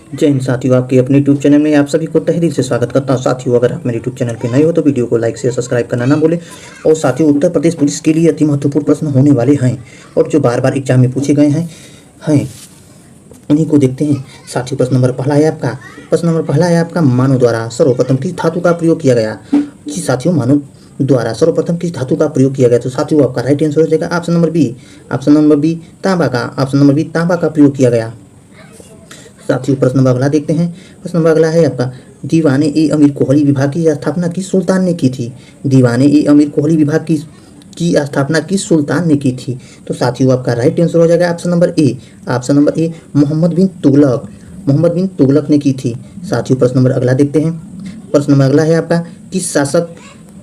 जय हिंद साथियों, आपके अपने यूट्यूब चैनल में आप सभी को तहे दिल से स्वागत करता हूं। साथियों, अगर आप मेरे यूट्यूब चैनल पे नए हो तो वीडियो को लाइक शेयर सब्सक्राइब करना ना भूलें। और साथियों, उत्तर प्रदेश पुलिस के लिए अति महत्वपूर्ण प्रश्न होने वाले हैं और जो बार बार एग्जाम में पूछे गए हैं उन्हीं को देखते हैं। साथियों, प्रश्न नंबर पहला है आपका मानव द्वारा सर्वप्रथम किस धातु का प्रयोग किया गया। जी साथियों, मानव द्वारा सर्वप्रथम किस धातु का प्रयोग किया गया। तो साथियों, आपका राइट आंसर हो जाएगा ऑप्शन नंबर बी तांबा का प्रयोग किया गया। साथियों, प्रश्न नंबर अगला देखते हैं। प्रश्न नंबर अगला है आपका दीवाने ए अमीर कोहली विभाग की स्थापना किस सुल्तान ने की थी। दीवाने ए अमीर कोहली विभाग की स्थापना किस सुल्तान ने की थी। तो साथियों, आपका राइट आंसर हो जाएगा ऑप्शन नंबर ए मोहम्मद बिन तुगलक ने की थी। साथियों, प्रश्न नंबर अगला देखते हैं। प्रश्न नंबर अगला है आपका किस शासक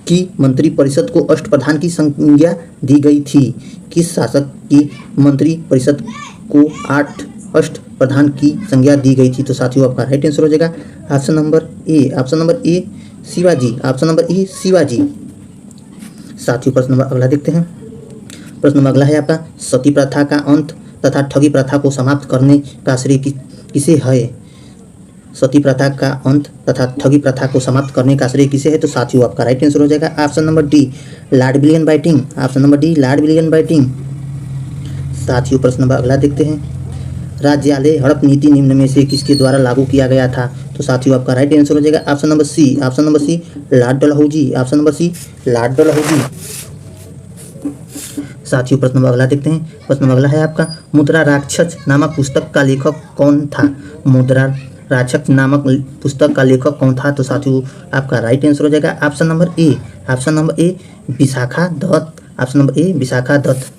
की मंत्री परिषद को अष्टप्रधान की संज्ञा दी गई थी। किस शासक की मंत्री परिषद को अष्ट प्रधान की संज्ञा दी गई थी। तो साथियों, आपका राइट आंसर हो जाएगा ऑप्शन नंबर ए शिवाजी। साथियों, प्रश्न नंबर अगला देखते हैं। प्रश्न नंबर अगला है आपका सती प्रथा का अंत तथा ठगी प्रथा को समाप्त करने का श्रेय किसे है। सती प्रथा का अंत तथा ठगी प्रथा को समाप्त करने का श्रेय किसे है। तो साथियों, आपका राइट आंसर हो जाएगा option number D Lord William Bentinck. साथियों, प्रश्न नंबर अगला देखते हैं। राज्यालय हड़प नीति निम्न में से किसके द्वारा लागू किया गया था। तो साथियों, आपका राइट आंसर हो जाएगा option number C Lord Dalhousie. साथियों, प्रश्न नंबर अगला देखते हैं। प्रश्न नंबर अगला है आपका मुद्रा राक्षस नामक पुस्तक का लेखक कौन था। मुद्रा राक्षस नामक पुस्तक का लेखक कौन था। तो साथियों, आपका राइट आंसर हो जाएगा option number A Vishakha Datt.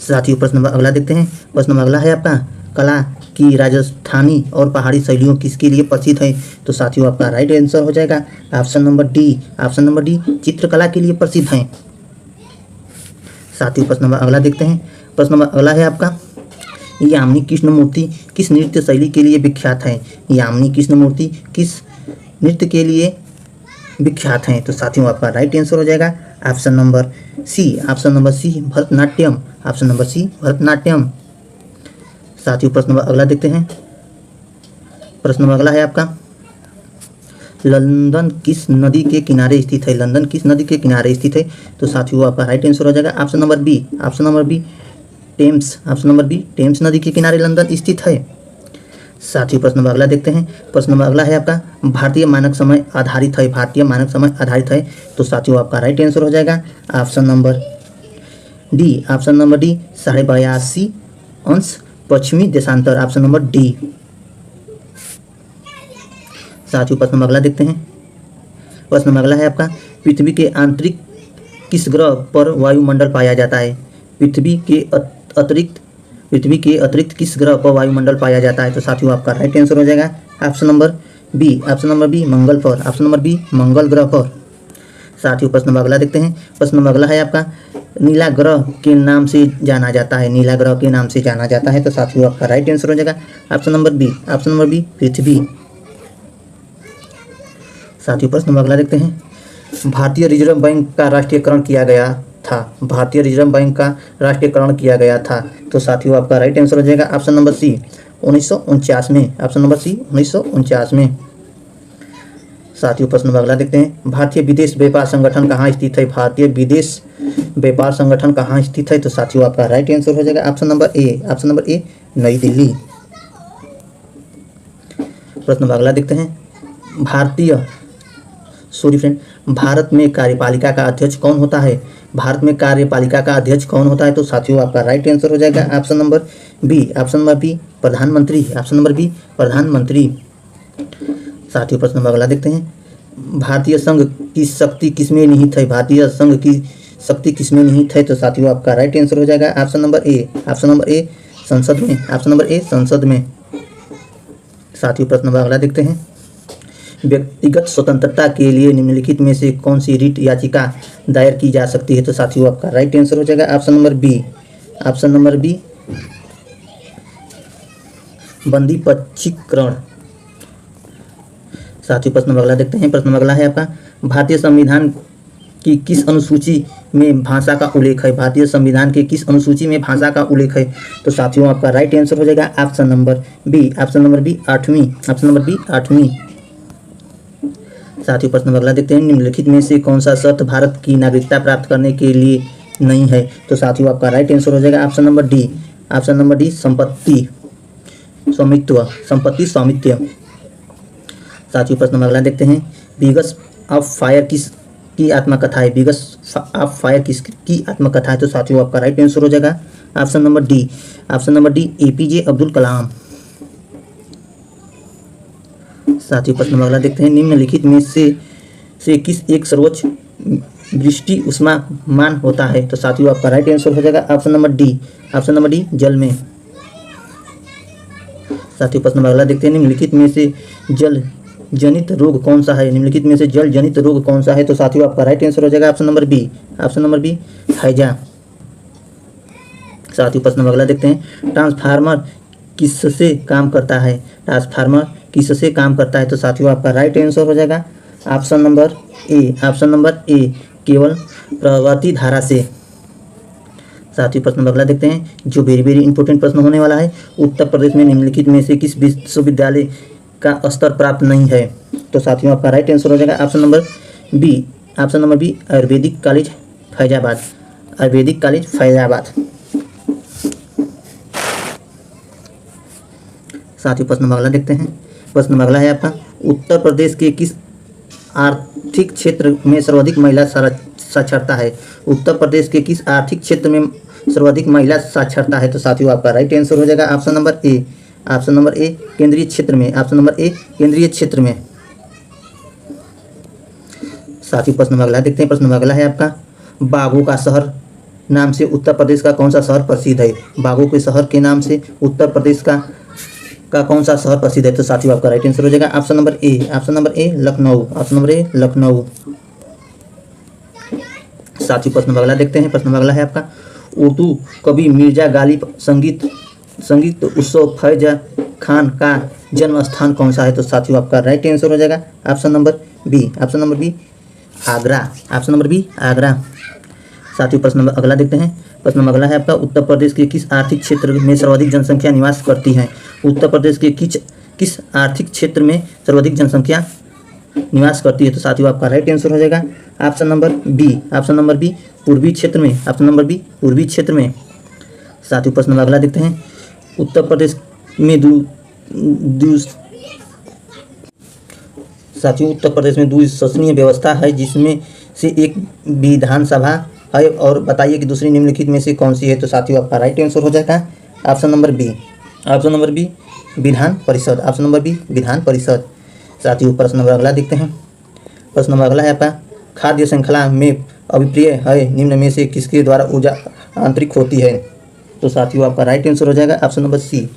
साथियों, प्रश्न नंबर अगला देखते हैं। प्रश्न नंबर अगला है आपका कला की राजस्थानी और पहाड़ी शैलियों किसके लिए प्रसिद्ध है। तो साथियों, आपका राइट आंसर हो जाएगा ऑप्शन नंबर डी चित्रकला के लिए प्रसिद्ध है। साथियों, प्रश्न नंबर अगला देखते हैं। प्रश्न नंबर अगला है आपका यामिनी कृष्णमूर्ति किस नृत्य शैली के लिए विख्यात है। यामिनी कृष्णमूर्ति किस नृत्य के लिए विख्यात हैं। तो साथियों, आपका राइट आंसर हो जाएगा ऑप्शन नंबर सी भरतनाट्यम। साथियों, प्रश्न नंबर अगला देखते हैं। प्रश्न नंबर अगला है आपका लंदन किस नदी के किनारे स्थित है। तो साथियों, आपका राइट आंसर हो जाएगा ऑप्शन नंबर बी टेम्स नदी के किनारे लंदन स्थित है। साथियों, प्रश्न नंबर अगला देखते हैं। प्रश्न नंबर अगला है आपका भारतीय मानक समय आधारित है। तो साथियों, आपका राइट आंसर हो जाएगा ऑप्शन नंबर डी 82.5 अंश पश्चिमी देशांतर। Option number D. साथियों, प्रश्न नंबर अगला देखते हैं। प्रश्न नंबर अगला है आपका पृथ्वी के आंतरिक किस ग्रह पर वायुमंडल पाया जाता है। पृथ्वी के अतिरिक्त किस ग्रह पर वायुमंडल पाया जाता है। तो साथियों, आपका राइट आंसर हो जाएगा ऑप्शन नंबर बी मंगल ग्रह पर। साथियों, प्रश्न नंबर अगला देखते हैं। प्रश्न नंबर अगला है आपका नीला ग्रह के नाम से जाना जाता है। तो साथियों, आपका राइट आंसर हो जाएगा ऑप्शन नंबर बी पृथ्वी। साथियों, प्रश्न नंबर अगला देखते हैं। भारतीय रिजर्व बैंक का राष्ट्रीयकरण किया गया था। तो साथियों, आपका राइट आंसर हो जाएगा ऑप्शन नंबर सी 1949 में। साथियों, प्रश्न नंबर अगला देखते हैं। भारतीय विदेश व्यापार संगठन कहाँ स्थित है। तो साथियों, आपका राइट आंसर हो जाएगा ऑप्शन नंबर ए नई दिल्ली। प्रश्न नंबर अगला देखते हैं। भारत में कार्यपालिका का अध्यक्ष कौन होता है। तो साथियों, आपका राइट आंसर हो जाएगा ऑप्शन नंबर बी प्रधानमंत्री। साथियों, प्रश्न नंबर अगला देखते हैं। भारतीय संघ की शक्ति किसमें निहित है। तो साथियों, आपका राइट आंसर हो जाएगा ऑप्शन नंबर ए संसद में। साथियों, प्रश्न नंबर अगला देखते हैं। व्यक्तिगत स्वतंत्रता के लिए निम्नलिखित में से कौन सी रिट याचिका दायर की जा सकती है। तो साथियों, आपका राइट आंसर हो जाएगा ऑप्शन नंबर बी बंदी पक्षीकरण। साथियों, प्रश्न नंबर अगला देखते हैं। प्रश्न नंबर अगला है आपका भारतीय संविधान की किस अनुसूची में भाषा का उल्लेख है? भारतीय संविधान के किस अनुसूची में भाषा का उल्लेख है? तो साथियों आपका राइट आंसर हो जाएगा option number B. Option number B 8वीं। ऑप्शन नंबर बी 8वीं। साथियों प्रश्न अगला देखते हैं, निम्नलिखित में से कौन सा शर्त भारत की नागरिकता प्राप्त करने के लिए नहीं है? तो साथियों आपका राइट आंसर हो जाएगा option number D. Option number D संपत्ति स्वामित्व। संपत्ति स्वामित्व। साथियों प्रश्न अगला देखते हैं, बिगस ऑफ फायर किस की आत्मकथा है? बिगस ऑफ फायर किस की आत्मकथा है? तो साथियों आपका राइट आंसर हो जाएगा option number D. Option number D APJ Abdul Kalam. साथियों प्रश्न अगला देखते हैं, निम्नलिखित में से किस एक सर्वोच्च वृष्टि उष्मामान होता है? तो साथियों आपका राइट आंसर हो जाएगा option number D. Option number D जल में। साथियों प्रश्न अगला देखते हैं, निम्नलिखित में से जल जनित रोग कौन सा है? निम्नलिखित में से जल जनित रोग कौन सा है? तो साथियों आपका राइट आंसर हो जाएगा option number B. Option number B हैजा। साथियों प्रश्न अगला देखते हैं, ट्रांसफार्मर किससे काम करता है? ट्रांसफार्मर किससे काम करता है? तो साथियों आपका राइट आंसर हो जाएगा ऑप्शन नंबर ए। ऑप्शन नंबर ए केवल प्रवृत्ति धारा से। साथियों प्रश्न अगला देखते हैं, जो वेरी इंपॉर्टेंट प्रश्न होने वाला है, उत्तर प्रदेश में निम्नलिखित में से किस विश्वविद्यालय का स्तर प्राप्त नहीं है? तो साथियों आपका राइट आंसर हो जाएगा option number B. Option number B Ayurvedic college Faizabad. Ayurvedic college Faizabad. साथियों प्रश्न अगला देखते हैं, प्रश्न अगला है आपका, उत्तर प्रदेश के किस आर्थिक क्षेत्र में सर्वाधिक महिला साक्षरता है? उत्तर प्रदेश के किस आर्थिक क्षेत्र में सर्वाधिक महिला साक्षरता है? तो साथियों आपका राइट आंसर हो जाएगा ऑप्शन नंबर ए। ऑप्शन नंबर ए केंद्रीय क्षेत्र में। ऑप्शन नंबर ए केंद्रीय क्षेत्र में। साथियों प्रश्न अगला देखते हैं, प्रश्न अगला है आपका, बाघों का शहर नाम से उत्तर प्रदेश का कौन सा शहर प्रसिद्ध है? बाघों के शहर के नाम से उत्तर प्रदेश का कौन सा शहर प्रसिद्ध है? तो साथियों आपका राइट आंसर हो जाएगा ऑप्शन नंबर ए। ऑप्शन नंबर ए लखनऊ। ऑप्शन नंबर ए लखनऊ। साथियों प्रश्न अगला देखते हैं, प्रश्न अगला है आपका, उर्दू कवि मिर्जा गालिब संगीत उत्सव फैज खान का जन्म स्थान कौन सा है? तो साथियों आपका राइट आंसर हो जाएगा option number B. Option number B Agra. Option number B Agra. साथियों प्रश्न अगला देखते हैं, प्रश्न अगला है आपका, उत्तर प्रदेश के किस आर्थिक क्षेत्र में सर्वाधिक जनसंख्या निवास करती है? उत्तर प्रदेश के किस आर्थिक क्षेत्र में सर्वाधिक जनसंख्या निवास करती है? तो साथियों आपका राइट आंसर हो जाएगा option number B. Option number B पूर्वी क्षेत्र में। ऑप्शन नंबर बी पूर्वी क्षेत्र में। साथियों प्रश्न अगला देखते हैं, उत्तर प्रदेश में साथियों उत्तर प्रदेश में द्विशासनीय व्यवस्था है, जिसमें से एक विधानसभा है, और बताइए कि दूसरी निम्नलिखित में से कौन सी है? तो साथियों आपका राइट आंसर हो जाएगा option number B. Option number B विधान परिषद। ऑप्शन नंबर बी विधान परिषद। साथियों प्रश्न नंबर अगला देखते हैं, प्रश्न नंबर अगला है आपका, खाद्य श्रृंखला में अभिप्रिय है निम्न में से किसके द्वारा ऊर्जा आंतरिक होती है? तो साथियों आपका राइट आंसर हो जाएगा option number C.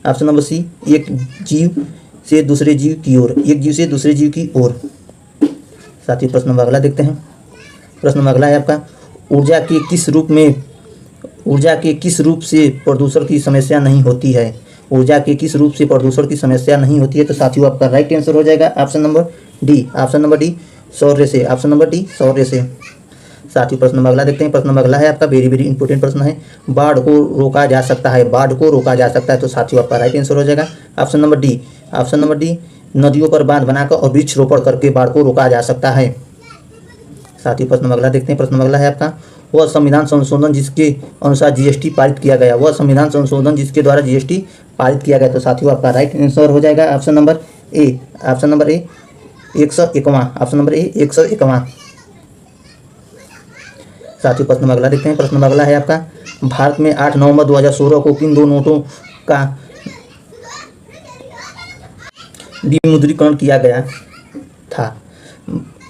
Option number C एक जीव से दूसरे जीव की ओर। एक जीव से दूसरे जीव की ओर। साथियों प्रश्न नंबर अगला देखते हैं, प्रश्न नंबर अगला है आपका, ऊर्जा के किस रूप से प्रदूषण की समस्या नहीं होती है? ऊर्जा के किस रूप से प्रदूषण की समस्या नहीं होती है? तो साथियों आपका राइट आंसर हो जाएगा option number D. Option number D सौर्य से। ऑप्शन नंबर डी सौर्य से। साथियों प्रश्न नंबर अगला देखते हैं, प्रश्न नंबर अगला है आपका, वेरी इंपॉर्टेंट प्रश्न है, बाढ़ को रोका जा सकता है? बाढ़ को रोका जा सकता है? तो साथियों आपका राइट आंसर हो जाएगा option number D. Option number D नदियों पर बांध बनाकर और वृक्ष रोपण करके बाढ़ को रोका जा सकता है। साथियों प्रश्न नंबर अगला देखते हैं, प्रश्न नंबर अगला है आपका, वह संविधान संशोधन जिसके अनुसार जीएसटी पारित किया गया। वह संविधान संशोधन जिसके द्वारा जीएसटी पारित किया गया। तो साथियों आपका राइट आंसर हो जाएगा ऑप्शन नंबर ए। ऑप्शन नंबर ए 151। ऑप्शन नंबर ए 151। साथियों प्रश्न नंबर अगला देखते हैं, प्रश्न नंबर अगला है आपका, भारत में 8 नवंबर 2016 को किन दो नोटों का विमुद्रीकरण किया गया था?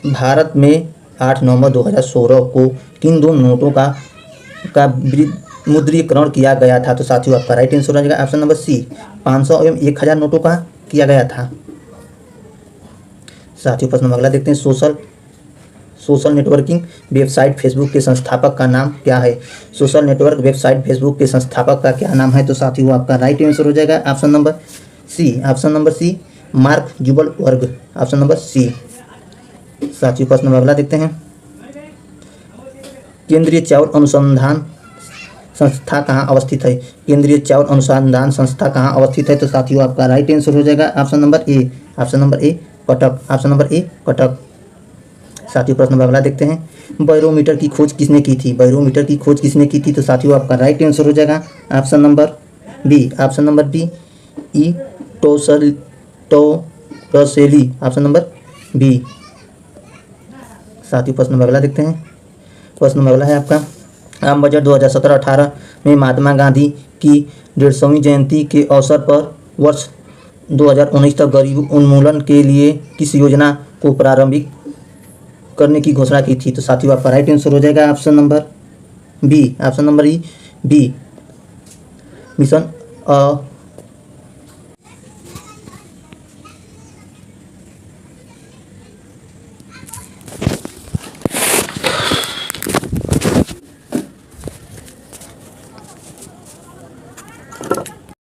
भारत में 8 नवंबर 2016 को किन दो नोटों का विमुद्रीकरण किया गया था? तो साथियों आपका राइट आंसर हो जाएगा ऑप्शन नंबर सी 500 एवं 1000 नोटों का किया गया था। साथियों प्रश्न नंबर अगला देखते हैं, सोशल नेटवर्किंग वेबसाइट फेसबुक के संस्थापक का नाम क्या है? सोशल नेटवर्क वेबसाइट फेसबुक के संस्थापक का क्या नाम है? तो साथियों आपका राइट आंसर हो जाएगा option number C. Option number C Mark Zuckerberg. Option number C. साथियों प्रश्न नंबर अगला देखते हैं, केंद्रीय चावल अनुसंधान संस्था कहाँ अवस्थित है? केंद्रीय चावल अनुसंधान संस्था कहाँ अवस्थित है? तो साथियों आपका राइट आंसर हो जाएगा ऑप्शन नंबर ए, ऑप्शन नंबर ए कटक, ऑप्शन नंबर ए कटक। साथियों प्रश्न नंबर अगला देखते हैं, बैरोमीटर की खोज किसने की थी? बैरोमीटर की खोज किसने की थी? तो साथियों आपका राइट आंसर हो जाएगा option number B, option number B E Torricelli, option number B. साथियों प्रश्न नंबर अगला देखते हैं, प्रश्न नंबर अगला है आपका, आम बजट 2017-18 में महात्मा गांधी की 150वीं जयंती के अवसर पर वर्ष 2019 तक गरीब उन्मूलन के लिए किस योजना को प्रारंभिक करने की घोषणा की थी? तो साथियों आपका राइट आंसर हो जाएगा option number B, option number B mission